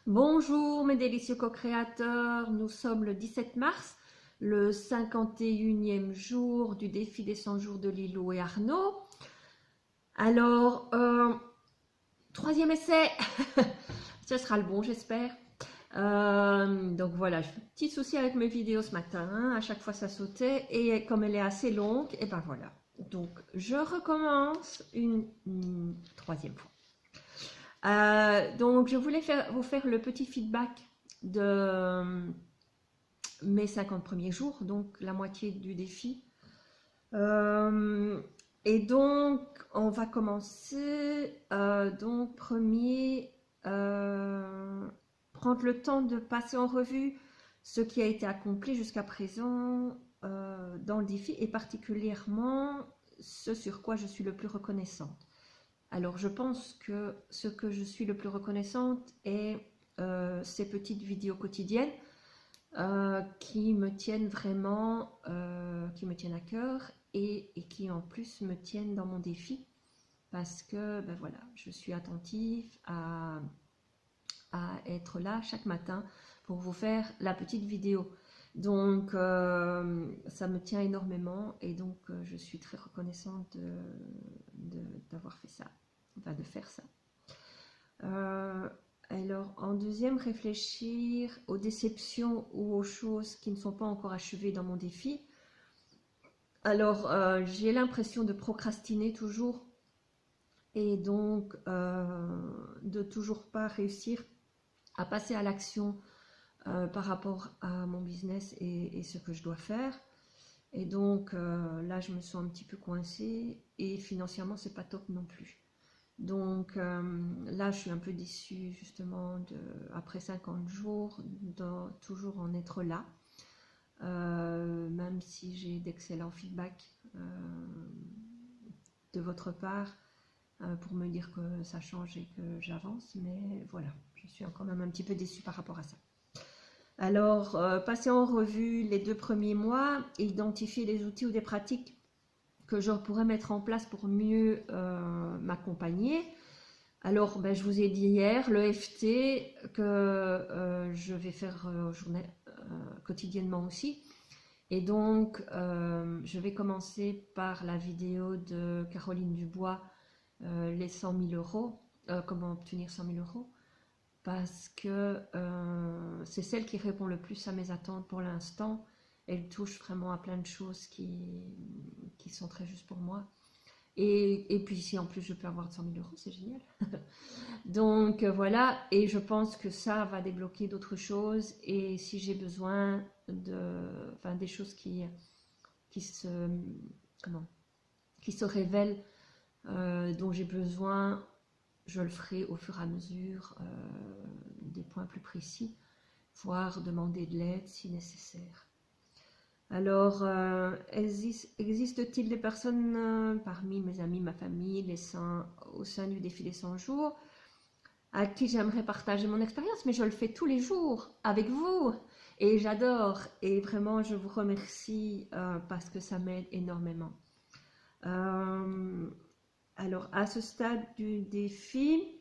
Bonjour mes délicieux co-créateurs, nous sommes le 17 mars, le 51e jour du défi des 100 jours de Lilou et Arnaud. Alors, troisième essai, ce sera le bon j'espère. Donc voilà, j'ai eu un petit souci avec mes vidéos ce matin, hein. À chaque fois ça sautait et comme elle est assez longue, et ben voilà. Donc je recommence une troisième fois. Donc je voulais vous faire le petit feedback de mes 50 premiers jours, donc la moitié du défi. Et donc on va commencer, donc premier, prendre le temps de passer en revue ce qui a été accompli jusqu'à présent dans le défi et particulièrement ce sur quoi je suis le plus reconnaissante. Alors, je pense que ce que je suis le plus reconnaissante est ces petites vidéos quotidiennes qui me tiennent vraiment, qui me tiennent à cœur et qui en plus me tiennent dans mon défi parce que ben voilà, je suis attentive à être là chaque matin pour vous faire la petite vidéo. Donc, ça me tient énormément et donc je suis très reconnaissante d'avoir fait ça. De faire ça. Alors, en deuxième, réfléchir aux déceptions ou aux choses qui ne sont pas encore achevées dans mon défi. Alors, j'ai l'impression de procrastiner toujours et donc de toujours pas réussir à passer à l'action par rapport à mon business et ce que je dois faire. Et donc là, je me sens un petit peu coincée et financièrement, c'est pas top non plus. Donc là, je suis un peu déçue justement après 50 jours, toujours en être là, même si j'ai d'excellents feedbacks de votre part pour me dire que ça change et que j'avance, mais voilà, je suis quand même un petit peu déçue par rapport à ça. Alors, passer en revue les 2 premiers mois et identifier les outils ou des pratiques que je pourrais mettre en place pour mieux m'accompagner. Alors, ben, je vous ai dit hier, le FT que je vais faire quotidiennement aussi. Et donc, je vais commencer par la vidéo de Caroline Dubois, les 100 000 euros, comment obtenir 100 000 euros, parce que c'est celle qui répond le plus à mes attentes pour l'instant. Elle touche vraiment à plein de choses qui sont très justes pour moi. Et puis si en plus je peux avoir 100 000 euros, c'est génial. Donc voilà, et je pense que ça va débloquer d'autres choses. Et si j'ai besoin des choses qui se, qui se révèlent, dont j'ai besoin, je le ferai au fur et à mesure, des points plus précis, voire demander de l'aide si nécessaire. Alors, existe-t-il des personnes parmi mes amis, ma famille, au sein du défi des 100 jours, à qui j'aimerais partager mon expérience? Mais je le fais tous les jours avec vous et j'adore. Et vraiment, je vous remercie parce que ça m'aide énormément. Alors, à ce stade du défi,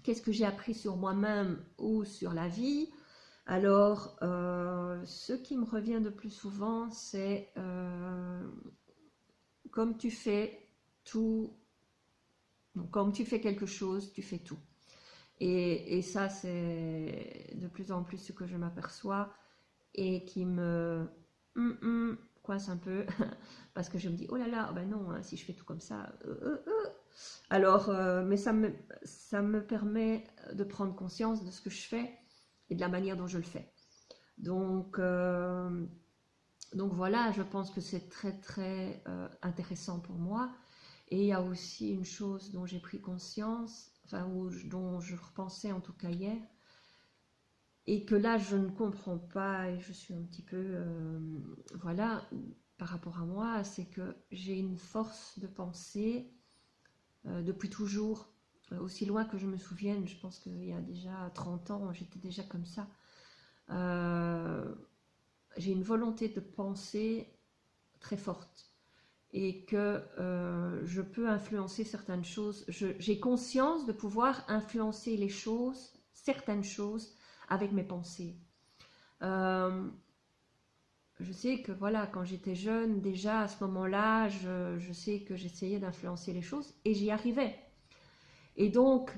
qu'est-ce que j'ai appris sur moi-même ou sur la vie? Alors, ce qui me revient de plus souvent, c'est comme tu fais tout, comme tu fais quelque chose, tu fais tout. Et ça, c'est de plus en plus ce que je m'aperçois et qui me coince un peu parce que je me dis, oh là là, ben non, hein, si je fais tout comme ça. Alors, mais ça me permet de prendre conscience de ce que je fais et de la manière dont je le fais. Donc voilà, je pense que c'est très très intéressant pour moi. Et il y a aussi une chose dont j'ai pris conscience, dont je repensais en tout cas hier, et que là je ne comprends pas et je suis un petit peu, voilà, par rapport à moi, c'est que j'ai une force de pensée depuis toujours, aussi loin que je me souvienne. Je pense qu'il y a déjà 30 ans, j'étais déjà comme ça. J'ai une volonté de penser très forte et que je peux influencer certaines choses. J'ai conscience de pouvoir influencer les choses certaines choses avec mes pensées. Je sais que voilà, quand j'étais jeune, déjà à ce moment-là, je sais que j'essayais d'influencer les choses et j'y arrivais. Et donc,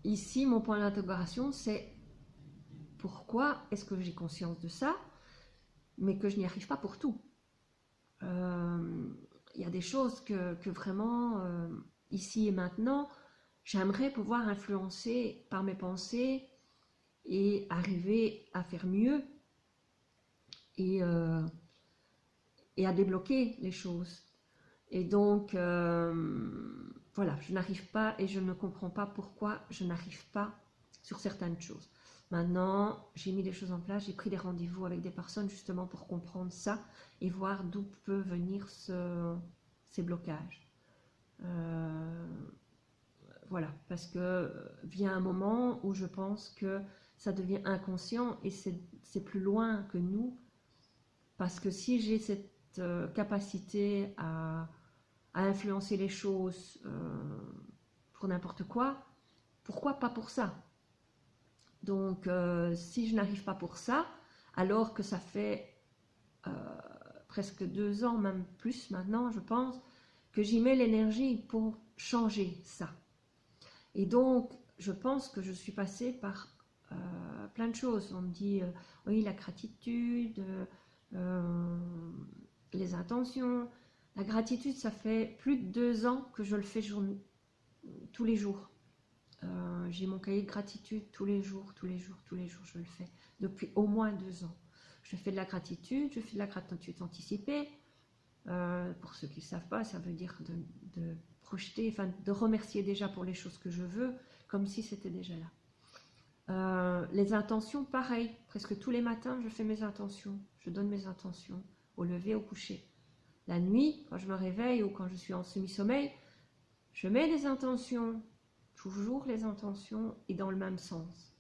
ici, mon point d'interrogation, c'est pourquoi est-ce que j'ai conscience de ça, mais que je n'y arrive pas pour tout. Il y a des choses que vraiment, ici et maintenant, j'aimerais pouvoir influencer par mes pensées et arriver à faire mieux et à débloquer les choses. Et donc, voilà, je n'arrive pas et je ne comprends pas pourquoi je n'arrive pas sur certaines choses. Maintenant, j'ai mis des choses en place, j'ai pris des rendez-vous avec des personnes justement pour comprendre ça et voir d'où peut venir ces blocages. Voilà, parce que vient un moment où je pense que ça devient inconscient et c'est plus loin que nous, parce que si j'ai cette capacité à influencer les choses pour n'importe quoi, pourquoi pas pour ça? Donc, si je n'arrive pas pour ça, alors que ça fait presque 2 ans, même plus maintenant, je pense, que j'y mets l'énergie pour changer ça. Et donc, je pense que je suis passée par plein de choses. On me dit, oui, la gratitude, les intentions. La gratitude, ça fait plus de 2 ans que je le fais tous les jours. J'ai mon cahier de gratitude tous les jours, je le fais depuis au moins 2 ans. Je fais de la gratitude, je fais de la gratitude anticipée. Pour ceux qui ne savent pas, ça veut dire de projeter, enfin de remercier déjà pour les choses que je veux, comme si c'était déjà là. Les intentions, pareil, presque tous les matins, je fais mes intentions, je donne mes intentions, au lever, au coucher. La nuit, quand je me réveille ou quand je suis en semi-sommeil, je mets des intentions, toujours les intentions et dans le même sens.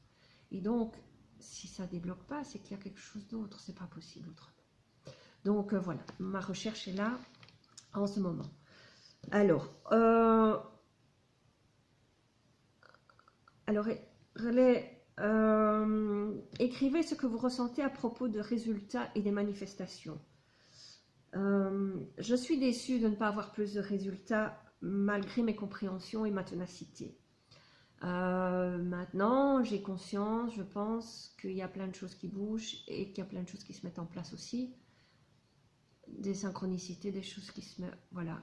Et donc, si ça ne débloque pas, c'est qu'il y a quelque chose d'autre, c'est pas possible autrement. Donc voilà, ma recherche est là en ce moment. Alors, écrivez ce que vous ressentez à propos de résultats et des manifestations. Je suis déçue de ne pas avoir plus de résultats malgré mes compréhensions et ma ténacité. Maintenant, j'ai conscience, je pense qu'il y a plein de choses qui bougent et qu'il y a plein de choses qui se mettent en place aussi. Des synchronicités, des choses qui se mettent... Voilà.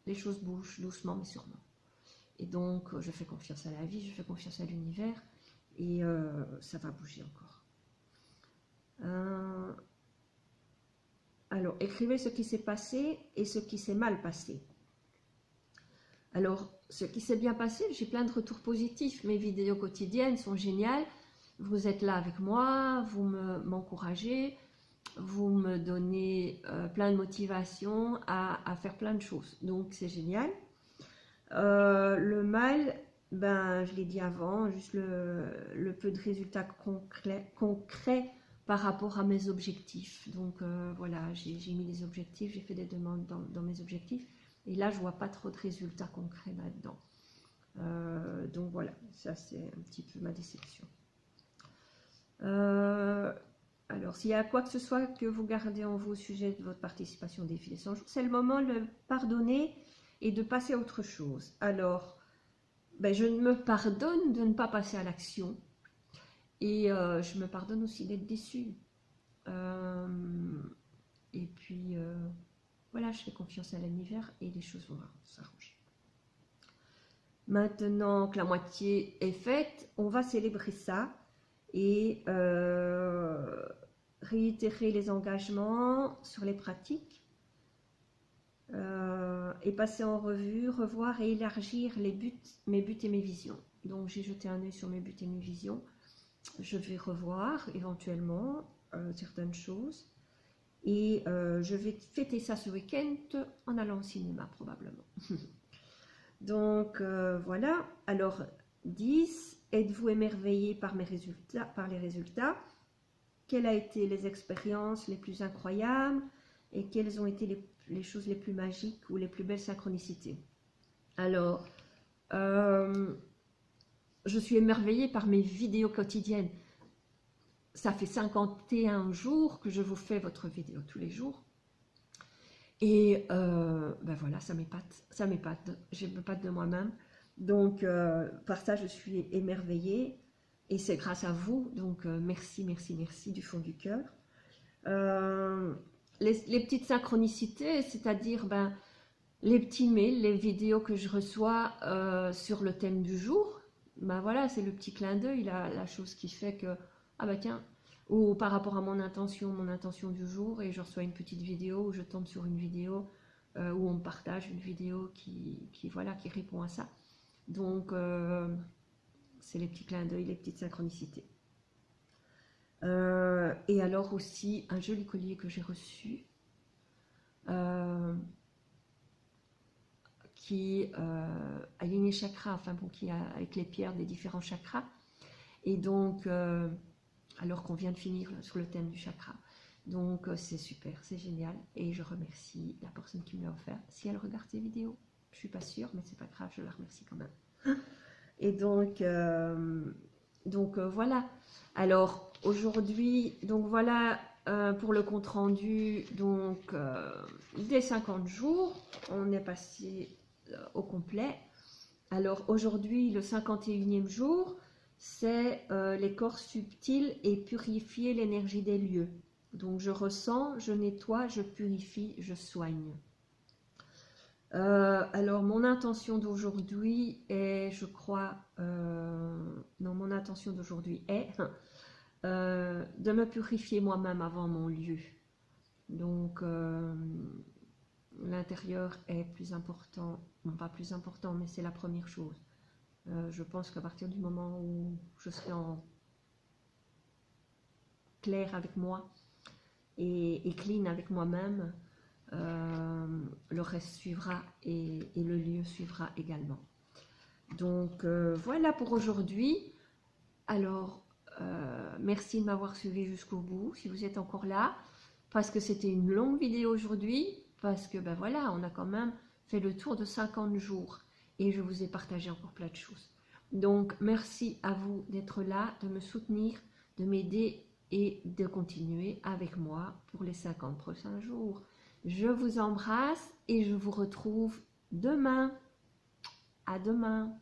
Les choses bougent doucement mais sûrement. Et donc, je fais confiance à la vie, je fais confiance à l'univers et ça va bouger encore. Alors, écrivez ce qui s'est passé et ce qui s'est mal passé. Alors, ce qui s'est bien passé, j'ai plein de retours positifs. Mes vidéos quotidiennes sont géniales. Vous êtes là avec moi, vous m'encouragez, vous me donnez plein de motivation à faire plein de choses. Donc, c'est génial. Le mal, ben, je l'ai dit avant, juste le peu de résultats concrets par rapport à mes objectifs. Donc, voilà, j'ai mis des objectifs, j'ai fait des demandes dans mes objectifs. Et là, je ne vois pas trop de résultats concrets là-dedans. Donc voilà, ça c'est un petit peu ma déception. Alors, s'il y a quoi que ce soit que vous gardez en vous au sujet de votre participation au défi des 100 jours, c'est le moment de le pardonner et de passer à autre chose. Alors, ben, je me pardonne de ne pas passer à l'action. Et je me pardonne aussi d'être déçue. Et puis... voilà, je fais confiance à l'univers et les choses vont s'arranger. Maintenant que la moitié est faite, on va célébrer ça et réitérer les engagements sur les pratiques et passer en revue, revoir et élargir mes buts et mes visions. Donc j'ai jeté un œil sur mes buts et mes visions. Je vais revoir éventuellement certaines choses. Et je vais fêter ça ce week-end en allant au cinéma probablement. Donc voilà. Alors 10. Êtes-vous émerveillé par les résultats? Quelles ont été les expériences les plus incroyables? Et quelles ont été les choses les plus magiques ou les plus belles synchronicités? Alors je suis émerveillée par mes vidéos quotidiennes. Ça fait 51 jours que je vous fais votre vidéo tous les jours. Et ben voilà, ça m'épate, je m'épate de moi-même. Donc, par ça, je suis émerveillée. Et c'est grâce à vous. Donc, merci, merci, merci du fond du cœur. Les petites synchronicités, c'est-à-dire ben, les petits mails, les vidéos que je reçois sur le thème du jour. Ben voilà, c'est le petit clin d'œil, la chose qui fait que, ah ben tiens, ou par rapport à mon intention du jour, et je reçois une petite vidéo, ou je tombe sur une vidéo où on me partage une vidéo voilà, qui répond à ça. Donc, c'est les petits clins d'œil, les petites synchronicités. Et alors aussi, un joli collier que j'ai reçu, qui aligne les chakras, enfin bon, qui a avec les pierres des différents chakras. Et donc, alors qu'on vient de finir sur le thème du chakra. Donc, c'est super, c'est génial. Et je remercie la personne qui me l'a offert. Si elle regarde ces vidéos, je ne suis pas sûre, mais c'est pas grave, je la remercie quand même. Et donc, voilà. Alors, aujourd'hui, donc voilà pour le compte rendu donc, des 50 jours. On est passé au complet. Alors, aujourd'hui, le 51e jour, c'est les corps subtils et purifier l'énergie des lieux. Donc je ressens, je nettoie, je purifie, je soigne. Alors mon intention d'aujourd'hui est, je crois, non, mon intention d'aujourd'hui est de me purifier moi-même avant mon lieu. Donc l'intérieur est plus important, non pas plus important, mais c'est la première chose. Je pense qu'à partir du moment où je serai en clair avec moi et clean avec moi-même, le reste suivra et le lieu suivra également. Donc voilà pour aujourd'hui. Alors merci de m'avoir suivi jusqu'au bout si vous êtes encore là, parce que c'était une longue vidéo aujourd'hui, parce que ben voilà, on a quand même fait le tour de 50 jours. Et je vous ai partagé encore plein de choses. Donc, merci à vous d'être là, de me soutenir, de m'aider et de continuer avec moi pour les 50 prochains jours. Je vous embrasse et je vous retrouve demain. À demain.